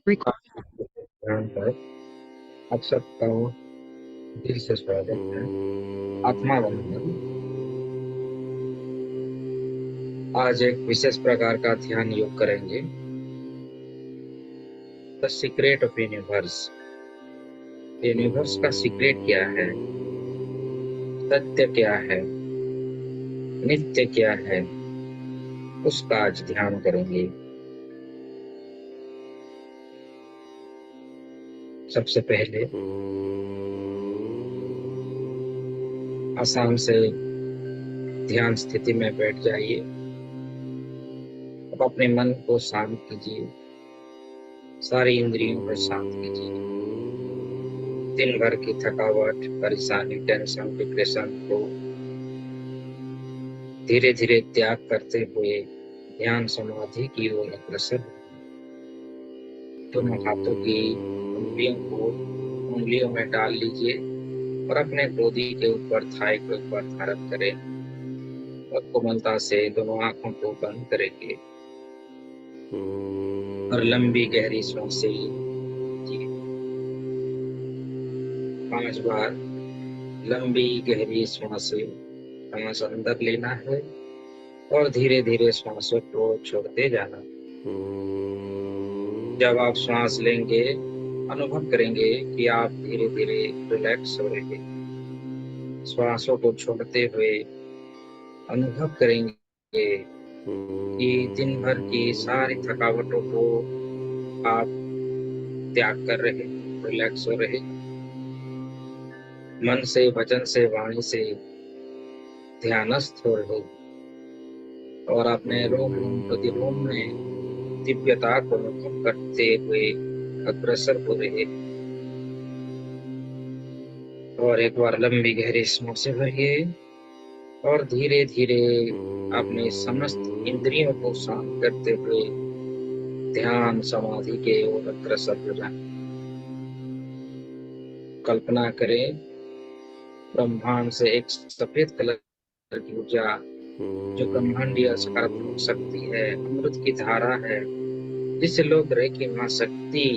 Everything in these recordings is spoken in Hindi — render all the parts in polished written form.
ध्यान पर आप सबका दिल से स्वागत है। आत्मा बंधन आज एक विशेष प्रकार का ध्यान योग करेंगे। The secret of universe. Universe का सीक्रेट क्या है, सत्य क्या है, नित्य क्या है, उसका आज ध्यान करेंगे। सबसे पहले आसान से ध्यान स्थिति में बैठ जाइए। अब अपने मन को शांत कीजिए, सारी इंद्रियों को शांत कीजिए। दिन भर की थकावट, परेशानी, टेंशन, डिप्रेशन को धीरे धीरे त्याग करते हुए ध्यान समाधि की ओर अग्रसर। दोनों हाथों की उंगलियों में डाल लीजिए और अपने गोदी के ऊपर, थाई के ऊपर धारण करें और कोमलता से दोनों आंखों को बंद करेंगे और लंबी गहरी सांसें लीजिए। 5 बार लंबी गहरी सांस अंदर लेना है और धीरे धीरे सांसों को छोड़ते जाना। जब आप सांस लेंगे, अनुभव करेंगे कि आप धीरे धीरे रिलैक्स हो रहे हैं। श्वासों को छोड़ते हुए अनुभव करेंगे कि दिन भर की सारी थकावटों को आप त्याग कर रहे हैं, रिलैक्स हो रहे हैं। मन से, वचन से, वाणी से ध्यानस्थ हो रहे हैं और अपने रोम रोम प्रतिरोम में दिव्यता को अनुभव करते हुए अग्रसर हो रहे हैं। और एक बार लंबी गहरी सांसें भरिए और धीरे धीरे अपने समस्त इंद्रियों को शांत करते हुए ध्यान समाधि के ओर अग्रसर हो जाएं। कल्पना करें, ब्रह्मांड से एक सफेद कलर की ऊर्जा, जो ब्रह्मांडीय सकारात्मक शक्ति है, अमृत की धारा है, जिसे लोग रेकी मां शक्ति,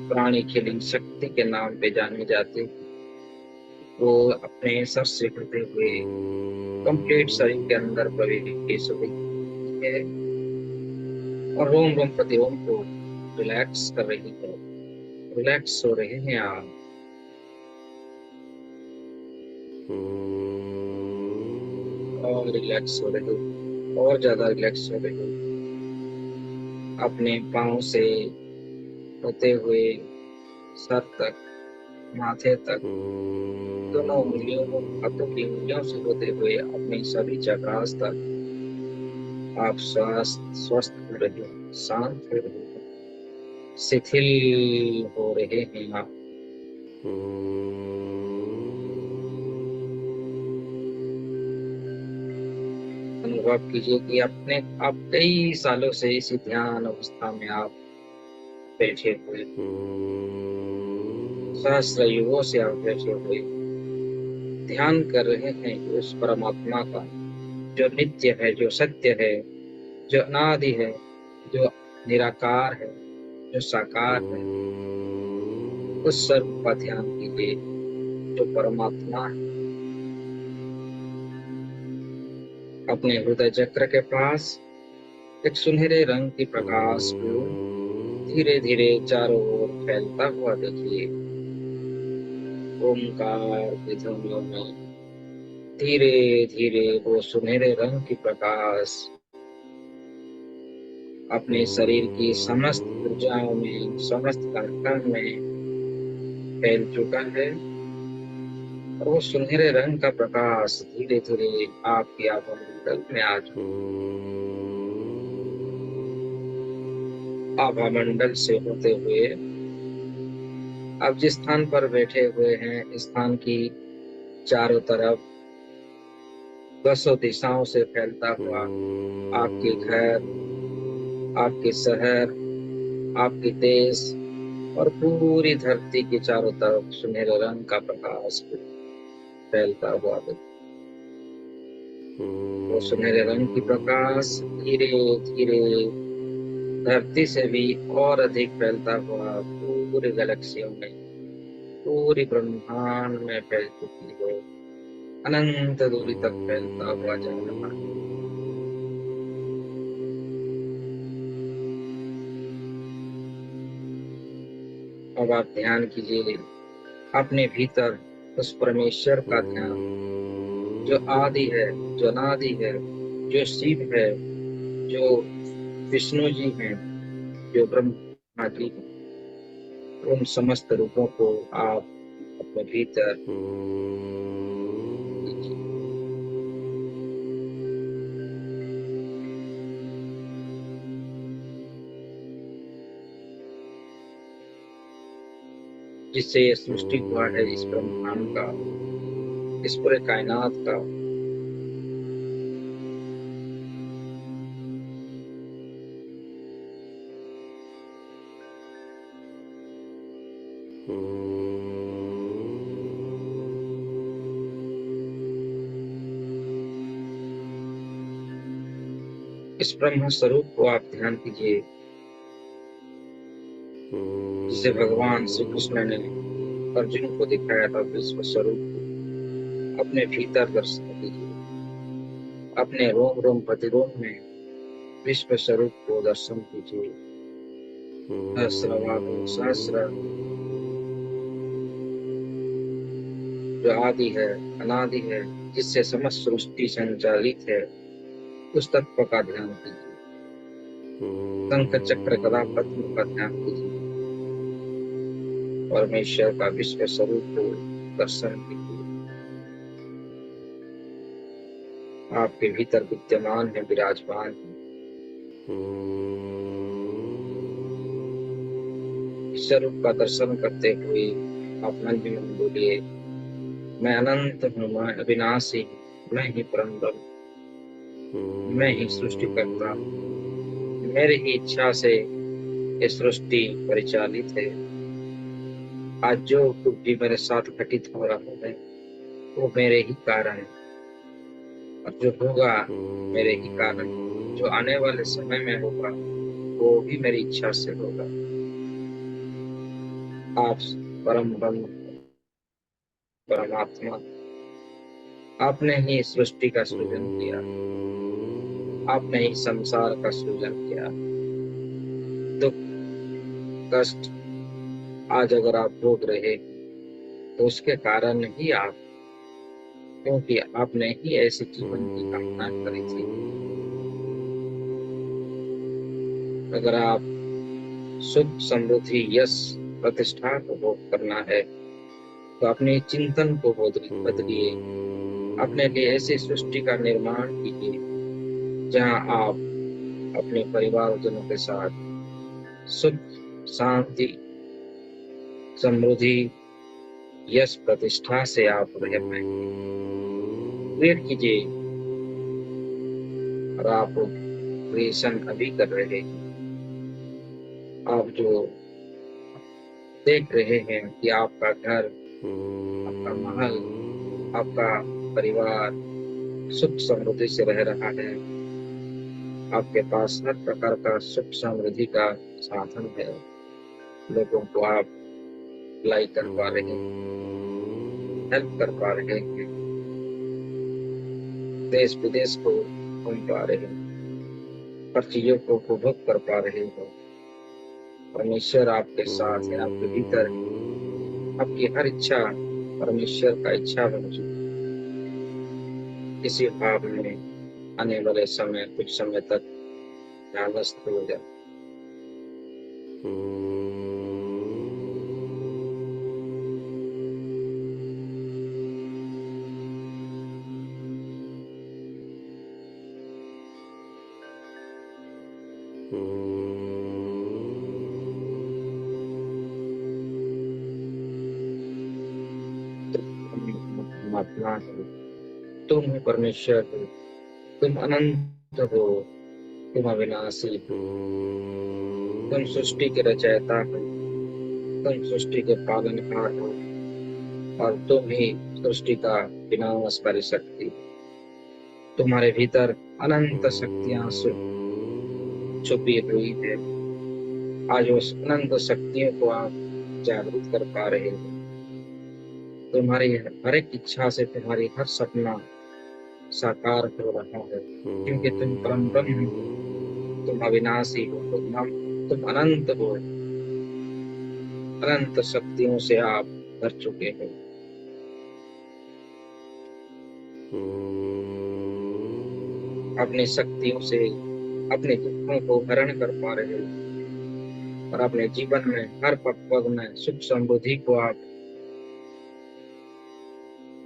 प्राणी खिलिंग शक्ति के नाम पे जाने जाते, वो अपने सर से होते हुए कंप्लीट शरीर के अंदर प्रवेश हो गई है और रोम रोम प्रतिरोम को रिलैक्स कर रही है। रिलैक्स हो रहे हैं आप और रिलैक्स हो रहे हो और ज्यादा रिलैक्स हो रहे हो। अपने पांव से होते हुए सर तक, माथे तक, दोनों उंगलियों, हाथों की उंगलियों से होते हुए अपनी सभी चक्रास तक आप स्वस्थ हो रहे हो, शांत हो रहे हो, शिथिल हो रहे हैं आप। अनुभव कीजिए कि आप कई सालों से इसी ध्यान अवस्था में आप बैठे हुए, सहस्र युगों से आप बैठे हुए ध्यान कर रहे हैं उस परमात्मा का, जो नित्य है, जो सत्य है, जो अनादि है, जो निराकार है, जो साकार है। उस सर्व का ध्यान कीजिए जो परमात्मा है। अपने हृदय चक्र के पास एक सुनहरे रंग की प्रकाश को धीरे धीरे चारों ओर फैलता हुआ देखिए। ओमकार की ध्वनियों में धीरे धीरे वो सुनहरे रंग की प्रकाश अपने शरीर की समस्त ऊर्जाओं में, समस्त कण में फैल चुका है और वो सुनहरे रंग का प्रकाश धीरे धीरे आपके आभामंडल में आ चुका। आभामंडल से होते हुए आप जिस स्थान पर बैठे हुए हैं, इस स्थान की चारों तरफ 200 दिशाओं से फैलता हुआ आपके घर, आपके शहर, आपके देश और पूरी धरती के चारों तरफ सुनहरे रंग का प्रकाश फैलता हुआ। वो सुनहरे रंग की प्रकाश धीरे धीरे धरती से भी और अधिक फैलता हुआ पूरी गैलेक्सियों में, पूरी ब्रह्मांड में फैल चुकी हो, अनंत दूरी तक फैलता हुआ जा रहा है। अब आप ध्यान कीजिए अपने भीतर उस परमेश्वर का ध्यान, जो आदि है, जो अनादि है, जो शिव है, जो विष्णु जी हैं, जो ब्रह्मा जी हैं। उन समस्त रूपों को आप अपने भीतर लीजिए। जिससे ये सृष्टि हुआ है, इस ब्रह्मांड का, इस पूरे कायनात का। इस ब्रह्म स्वरूप को आप ध्यान कीजिए, जिसे भगवान श्री कृष्ण ने अर्जुन को दिखाया था। विश्व स्वरूप को अपने भीतर दर्शन कीजिए, अपने रोम रोम प्रतिरोम में विश्व स्वरूप को दर्शन कीजिए। सहस्रबाहु सहस्र, जो आदि है, अनादि है, जिससे समस्त सृष्टि संचालित है, उस तत्व का ध्यान कीजिए। शंख चक्र गदा पद्म का ध्यान कीजिए। परमेश्वर का विश्व स्वरूप को दर्शन कीजिए। आपके भीतर विद्यमान है, विराजमान है। इस स्वरूप का दर्शन करते हुए आप मन ही मन बोलिए, मैं अनंत हूँ, मैं अविनाशी हूँ, मैं ही परम ब्रह्म, मैं ही सृष्टि करता हूँ। मेरी ही इच्छा से ये सृष्टि परिचालित है। आज जो कुछ भी मेरे साथ घटित हो रहा है, वो मेरे ही कारण है, और जो होगा मेरे ही कारण। जो आने वाले समय में होगा, वो भी मेरी इच्छा से होगा। आप परम ब्रह्म, परमात्मा, आपने ही सृष्टि का सृजन किया, आपने ही संसार का सृजन किया। दुख कष्ट आज अगर आप भोग रहे तो उसके कारण ही आप, क्योंकि आपने ही ऐसे जीवन की कामना करी थी। अगर आप सुख समृद्धि यश प्रतिष्ठा को भोग करना है तो अपने चिंतन को बदलिए। अपने लिए ऐसी सृष्टि का निर्माण कीजिए जहां आप अपने परिवारजनों के साथ सुख शांति समृद्धि यश प्रतिष्ठा से आप रह पाएंगे। क्रिएट कीजिए, और आप क्रिएशन अभी कर रहे हैं। आप जो देख रहे हैं कि आपका घर, आपका महल, आपका परिवार सुख समृद्धि से रह रहा है। आपके पास हर प्रकार का सुख समृद्धि का साधन है। लोगों को आप लाइक कर पा रहे हैं, हेल्प कर पा रहे हैं, देश विदेश को घूम पा रहे हैं, हर चीजों को उपभोग कर पा रहे हो। परमेश्वर आपके साथ है, आपके भीतर है। आपकी हर इच्छा परमेश्वर का इच्छा बन चुकी है। इसी भाव में आने वाले समय कुछ समय तक ध्यानस्थ हो जाए। परमात्मा है, तुम ही परमेश्वर हो, तुम अनंत हो, तुम अविनाशी हो, तुम सृष्टि के रचयिता हो, तुम सृष्टि के पालनहार हो, और तुम ही सृष्टि का विनाशकारी शक्ति हो। तुम्हारे भीतर अनंत शक्तियां छुपी हुई है। आज उस अनंत शक्तियों को आप जागृत कर पा रहे हो। तुम्हारी हर एक इच्छा से तुम्हारी हर सपना साकार हो रहा है, क्योंकि तुम परम ब्रह्म हो, तुम अविनाशी हो, तुम अनंत हो। अनंत शक्तियों से आप भर चुके हो। अपनी शक्तियों से अपने दुखों को हरण कर पा रहे हो और अपने जीवन में हर पग में सुख समृद्धि को आप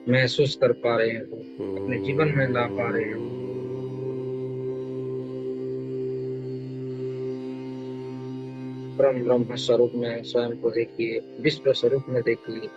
महसूस कर पा रहे हो, अपने जीवन में ला पा रहे हो। परम ब्रह्म स्वरूप में स्वयं को देखिए, विश्व स्वरूप में देखिए।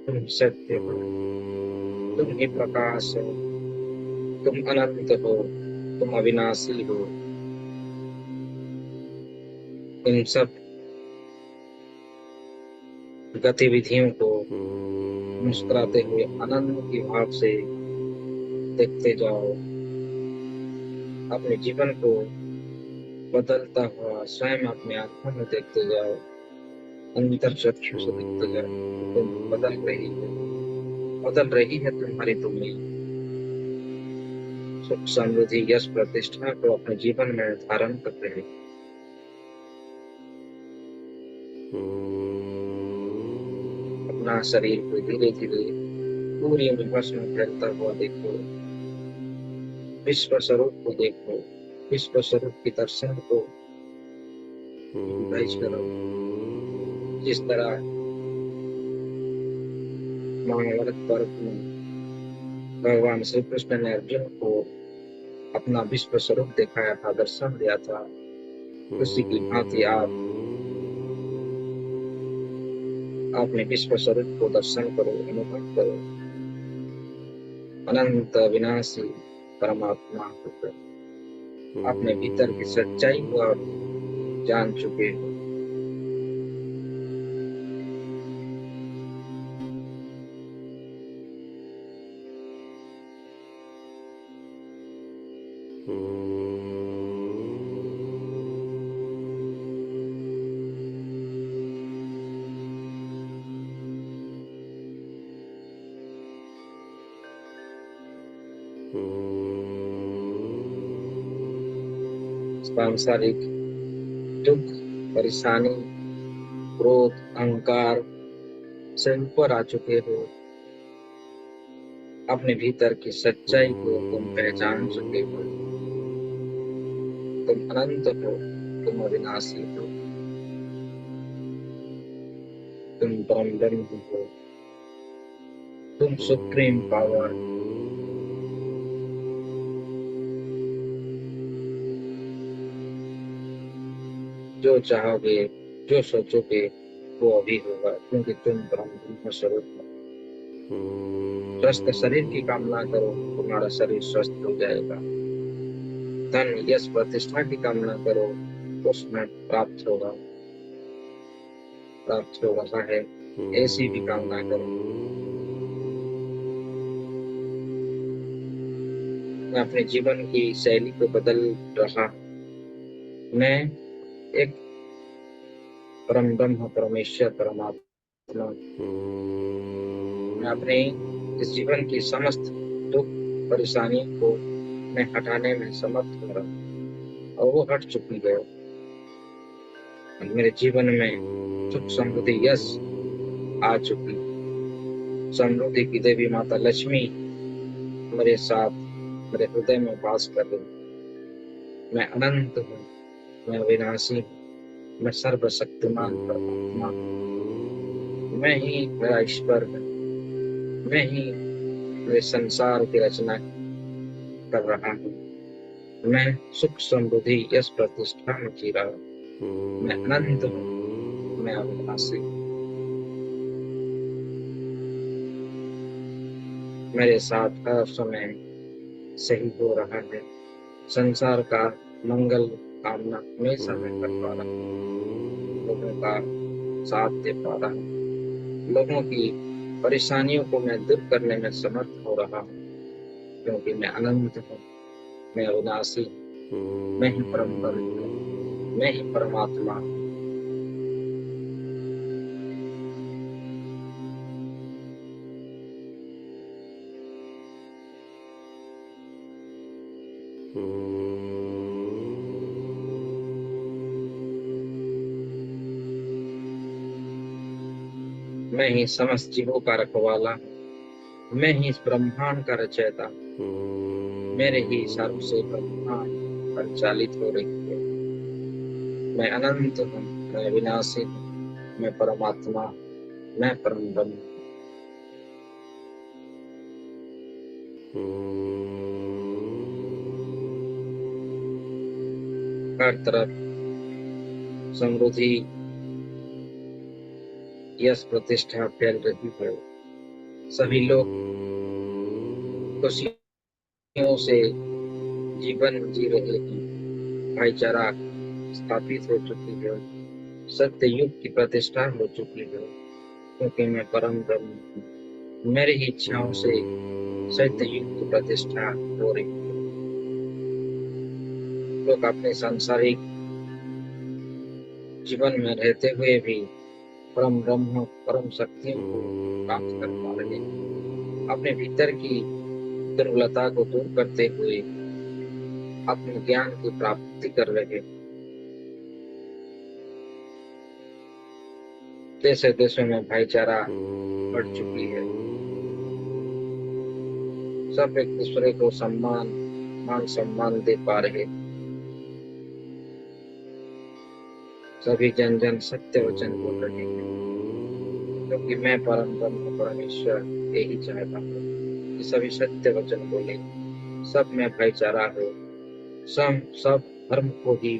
तुम सत्य हो, तुम ही प्रकाश हो, तुम अनंत हो, तुम अविनाशी हो। इन सब गतिविधियों को मुस्कुराते हुए आनंद की भाव से देखते जाओ। अपने जीवन को बदलता हुआ स्वयं अपने आंखों में देखते जाओ, अंतर चक्षु से देखते जाओ। तुम बदल रही है तुम्हारी दुनिया। सुख समृद्धि यश प्रतिष्ठा को अपने जीवन में धारण कर रहे। अपना शरीर को धीरे धीरे पूरी विवश में फैलता हुआ देखो। विश्व स्वरूप को देखो, विश्व स्वरूप के दर्शन को करो। जिस तरह महाभारत पर्व में भगवान श्री कृष्ण ने अर्जुन को अपना विश्व स्वरूप दिखाया था, दर्शन दिया था, उसी की भांति आप अपने विश्व स्वरूप को दर्शन करो, अनुभव करो। अनंत विनाशी परमात्मा होकर अपने भीतर की सच्चाई को आप जान चुके हो। सांसारिक दुख, परेशानी, क्रोध, अहंकार से ऊपर आ चुके हो। अपने भीतर की सच्चाई को तुम पहचान चुके हो। तुम अनंत हो, तुम अविनाशी हो, तुम परम ब्रह्म हो, तुम सुप्रीम पावर। जो चाहोगे, जो सोचोगे वो अभी होगा, क्योंकि तुम ब्रह्म स्वरूप हो। स्वस्थ शरीर की कामना करो, तुम्हारा शरीर स्वस्थ हो जाएगा। धन यश प्रतिष्ठा की कामना करो, उसमें प्राप्त होगा, प्राप्त हो रहा है। ऐसी भी कामना करो। मैं अपने जीवन की शैली को बदल रहा हूं। मैं एक परम ब्रह्म परमेश्वर परमात्मा, मैं अपने इस जीवन की समस्त दुख परेशानियों को मैं हटाने में समर्थ हो रहा हूँ और वो हट चुकी है। मेरे जीवन में सुख समृद्धि यश आ चुकी। समृद्धि की देवी माता लक्ष्मी मेरे साथ मेरे हृदय में वास कर रही। मैं अनंत हूँ, मैं अविनाशी हूँ, मैं सर्वशक्तिमान परमात्मा, मैं ही मेरा ईश्वर है। मैं ही मेरे संसार की रचना कर रहा हूँ। मैं सुख समृद्धि यश प्रतिष्ठा में जी रहा हूँ। मैं अनंत हूँ, मैं अविनाशी, मेरे साथ हर समय सही हो रहा है। संसार का मंगल कामना हमेशा मैं कर पा रहा हूँ, लोगों का साथ दे पा रहा हूँ, लोगों की परेशानियों को मैं दूर करने में समर्थ हो रहा हूँ, क्योंकि मैं अनंत हूँ, मैं अविनाशी हूँ, मैं ही परम पवित्र हूँ, मैं ही परमात्मा हूँ। मैं ही समस्त जीवों का रखवाला हूँ, मैं ही इस ब्रह्मांड का रचयिता हूँ, मेरे ही इशारों से ब्रह्मांड परिचालित हो रही है। मैं अनंत हूँ, मैं विनाशी हूँ, मैं परमात्मा हूँ, मैं परम ब्रह्म हूँ। हर तरफ समृद्धि, यश, प्रतिष्ठा फैल रही है। सभी लोग खुशियों से जीवन जी रहे हैं। भाईचारा स्थापित हो चुकी है, सत्य युग की प्रतिष्ठा हो चुकी है, क्योंकि मैं परम ब्रह्म हूँ। मेरी ही इच्छाओं से सत्य युग की प्रतिष्ठा हो रही है। लोग अपने सांसारिक जीवन में रहते हुए भी परम ब्रह्म, परम शक्तियों को प्राप्त कर पा रहे हैं। अपने भीतर की दुर्बलता को दूर करते हुए अपने ज्ञान की प्राप्ति कर रहे हैं। देशों देशों में भाईचारा बढ़ चुकी है। सब एक दूसरे को मान सम्मान दे पा रहे। सभी जन जन सत्य वचन बोल रहे हैं, क्योंकि मैं परम ब्रह्म परमेश्वर यही चाहता हूँ कि सभी सत्य वचन बोले, सब में भाईचारा हो, सब धर्म को ही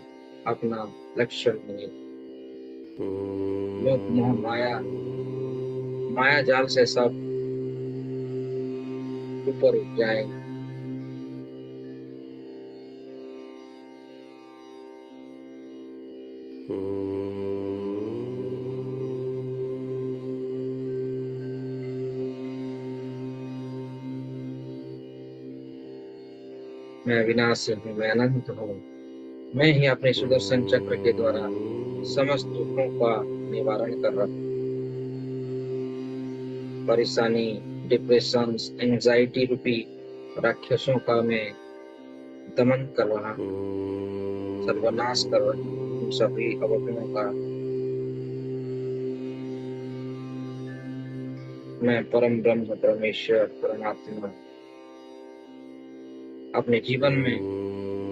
अपना लक्ष्य बने। लोग मोह माया जाल से सब ऊपर उठ जाए। मैं विनाशी हूँ, मैं अनंत हूँ, मैं ही अपने सुदर्शन चक्र के द्वारा समस्त दुखों का निवारण कर रहा हूँ। परेशानी, डिप्रेशन, एंजाइटी रूपी राक्षसों का मैं दमन कर रहा हूँ, सर्वनाश कर रहा हूँ उन सभी अवगुणों का। मैं परम ब्रह्म परमेश्वर परमात्मा अपने जीवन में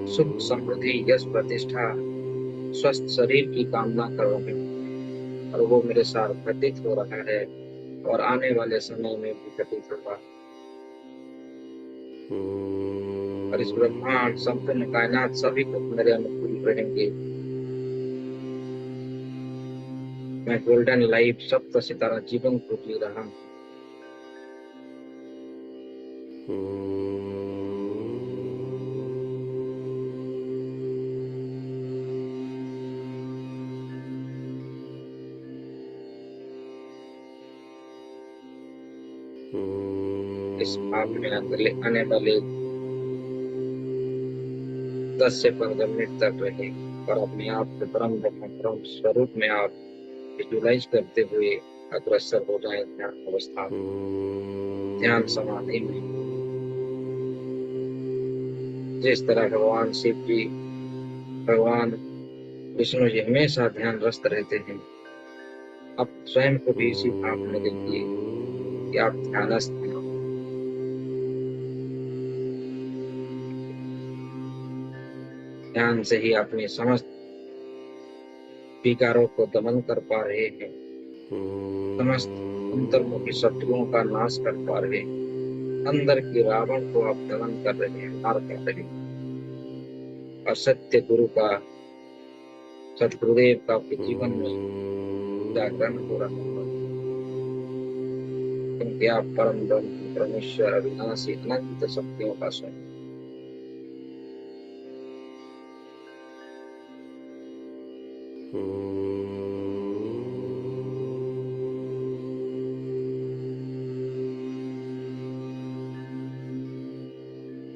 सुख, समृद्धि, यश, प्रतिष्ठा, स्वस्थ शरीर की कामना कर रहा हूँ, और वो मेरे साथ घटित हो रहा है और आने वाले समय में भी घटित होगा। और इस ब्रह्मांड, संपूर्ण कायनात सभी को मेरे अनुकूल रहेंगे। मैं गोल्डन लाइफ, सप्त सितारा जीवन को जी रहा हूँ। इस भाव में आने वाले 10 से 15 मिनट तक रहे और अपने आप को परम ब्रह्म, परम स्वरूप में आप विजुलाइज करते हुए अग्रसर हो जाए ध्यान अवस्था में, ध्यान समाधि में। जिस तरह भगवान शिव जी, भगवान विष्णु जी हमेशा ध्यानरस्त रहते हैं, आप स्वयं को भी इसी भाव में देखिए कि आप ध्यानस्थ हैं। ध्यान से ही अपने समस्त विकारों को दमन कर पा रहे हैं, समस्त अंतर्मुखी शत्रुओं का नाश कर पा रहे हैं, अंदर के रावण को आप दमन कर रहे हैं, मार कर रहे हैं, और सत्य गुरु का, सदगुरुदेव का आपके जीवन में जागरण हो रहा है, क्योंकि आप परम ब्रह्म परमेश्वर अविनाशी अनंत शक्तियों का स्वरूप।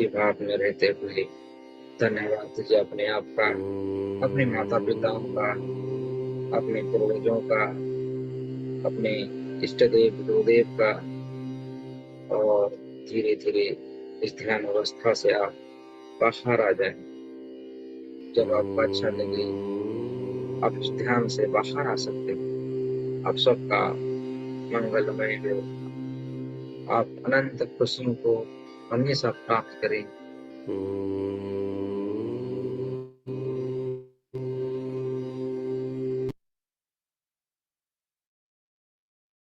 भाव में रहते हुए धन्यवाद दीजिए अपने आप का, अपने माता पिताओं का, अपने पूर्वजों का, अपने इष्ट देव गुरुदेव का। और धीरे धीरे इस ध्यान अवस्था से आप बाहर आ जाएं। जब आपको अच्छा लगे आप इस ध्यान से बाहर आ सकते हैं। आप सबका मंगलमय हो, आप अनंत खुशियों को हमेशा प्राप्त करें।